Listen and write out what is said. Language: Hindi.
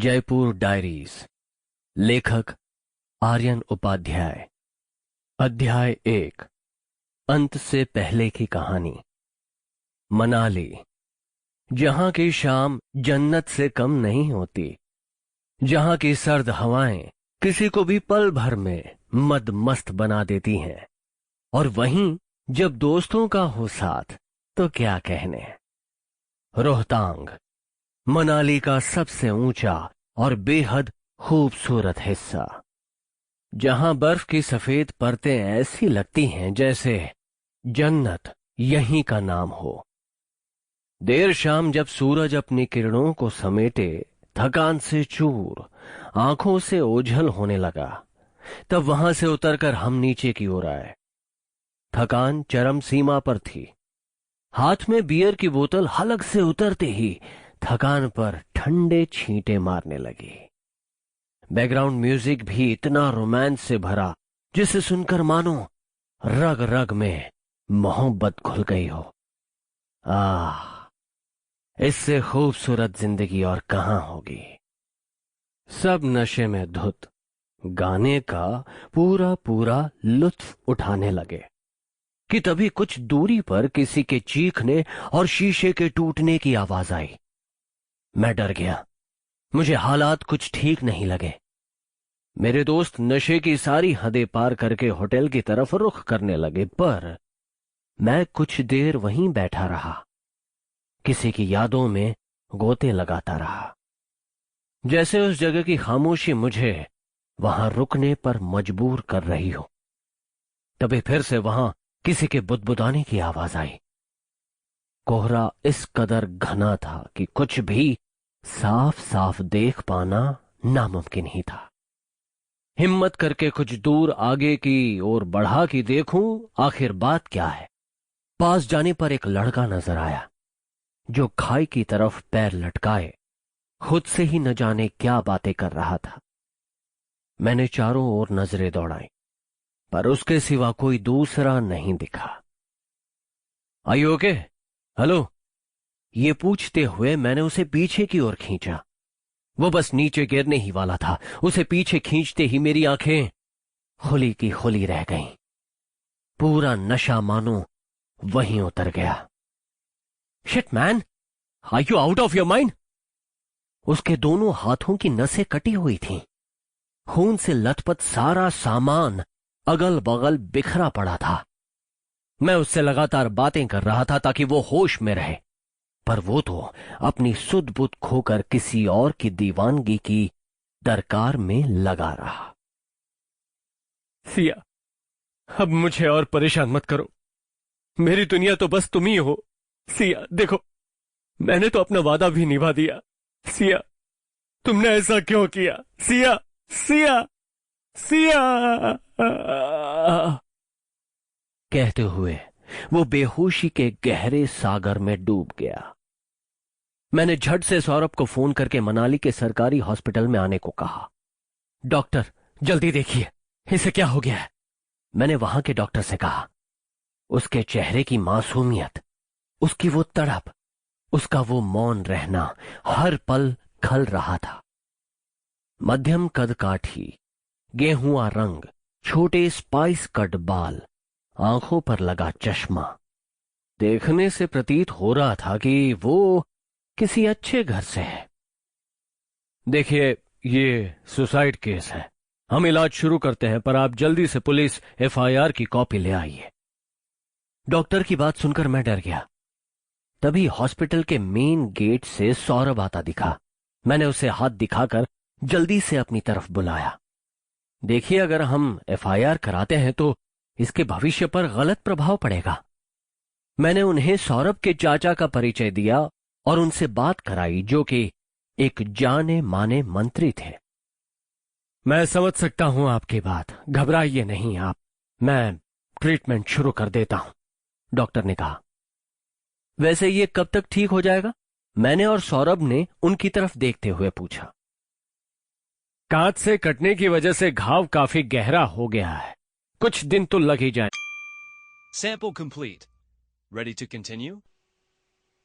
जयपुर डायरीज। लेखक आर्यन उपाध्याय। अध्याय 1। अंत से पहले की कहानी। मनाली, जहां की शाम जन्नत से कम नहीं होती, जहां की सर्द हवाएं किसी को भी पल भर में मदमस्त बना देती हैं, और वहीं जब दोस्तों का हो साथ तो क्या कहने। रोहतांग, मनाली का सबसे ऊंचा और बेहद खूबसूरत हिस्सा, जहां बर्फ की सफेद परतें ऐसी लगती हैं जैसे जन्नत यहीं का नाम हो। देर शाम जब सूरज अपनी किरणों को समेटे थकान से चूर, आंखों से ओझल होने लगा, तब वहां से उतरकर हम नीचे की ओर आए। थकान चरम सीमा पर थी। हाथ में बियर की बोतल हलक से उतरते ही थकान पर ठंडे छींटे मारने लगी। बैकग्राउंड म्यूजिक भी इतना रोमांस से भरा जिसे सुनकर मानो रग रग में मोहब्बत घुल गई हो। इससे खूबसूरत जिंदगी और कहां होगी। सब नशे में धुत गाने का पूरा पूरा लुत्फ उठाने लगे कि तभी कुछ दूरी पर किसी के चीखने और शीशे के टूटने की आवाज आई। मैं डर गया। मुझे हालात कुछ ठीक नहीं लगे। मेरे दोस्त नशे की सारी हदें पार करके होटल की तरफ रुख करने लगे, पर मैं कुछ देर वहीं बैठा रहा, किसी की यादों में गोते लगाता रहा, जैसे उस जगह की खामोशी मुझे वहां रुकने पर मजबूर कर रही हो। तभी फिर से वहां किसी के बुदबुदाने की आवाज आई। कोहरा इस कदर घना था कि कुछ भी साफ साफ देख पाना नामुमकिन ही था। हिम्मत करके कुछ दूर आगे की ओर बढ़ा कि देखूं आखिर बात क्या है। पास जाने पर एक लड़का नजर आया जो खाई की तरफ पैर लटकाए खुद से ही न जाने क्या बातें कर रहा था। मैंने चारों ओर नजरें दौड़ाई, पर उसके सिवा कोई दूसरा नहीं दिखा। Are you okay? हेलो, ये पूछते हुए मैंने उसे पीछे की ओर खींचा। वो बस नीचे गिरने ही वाला था। उसे पीछे खींचते ही मेरी आंखें खुली की खुली रह गईं। पूरा नशा मानो वहीं उतर गया। Shit man, are you out of your mind? उसके दोनों हाथों की नसें कटी हुई थीं। खून से लथपथ सारा सामान अगल बगल बिखरा पड़ा था। मैं उससे लगातार बातें कर रहा था ताकि वो होश में रहे, पर वो तो अपनी सुध बुध खोकर किसी और की दीवानगी की दरकार में लगा रहा। सिया, अब मुझे और परेशान मत करो। मेरी दुनिया तो बस तुम ही हो। सिया देखो, मैंने तो अपना वादा भी निभा दिया। सिया, तुमने ऐसा क्यों किया? सिया, सिया, सिया। कहते हुए वो बेहोशी के गहरे सागर में डूब गया। मैंने झट से सौरभ को फोन करके मनाली के सरकारी हॉस्पिटल में आने को कहा। डॉक्टर, जल्दी देखिए, इसे क्या हो गया है? मैंने वहां के डॉक्टर से कहा। उसके चेहरे की मासूमियत, उसकी वो तड़प, उसका वो मौन रहना हर पल खल रहा था। मध्यम कद काठी, गेहुआ रंग, छोटे स्पाइस कट बाल, आंखों पर लगा चश्मा। देखने से प्रतीत हो रहा था कि वो किसी अच्छे घर से है। देखिए, ये सुसाइड केस है। हम इलाज शुरू करते हैं, पर आप जल्दी से पुलिस एफआईआर की कॉपी ले आइए। डॉक्टर की बात सुनकर मैं डर गया। तभी हॉस्पिटल के मेन गेट से सौरभ आता दिखा। मैंने उसे हाथ दिखाकर जल्दी से अपनी तरफ बुलाया। देखिए, अगर हम एफआईआर कराते हैं तो इसके भविष्य पर गलत प्रभाव पड़ेगा। मैंने उन्हें सौरभ के चाचा का परिचय दिया और उनसे बात कराई, जो कि एक जाने माने मंत्री थे। मैं समझ सकता हूं आपकी बात, घबराइए नहीं आप। मैं ट्रीटमेंट शुरू कर देता हूं, डॉक्टर ने कहा। वैसे ये कब तक ठीक हो जाएगा? मैंने और सौरभ ने उनकी तरफ देखते हुए पूछा। कांच से कटने की वजह से घाव काफी गहरा हो गया है, कुछ दिन तो लग ही जाए। Sample complete. Ready to continue?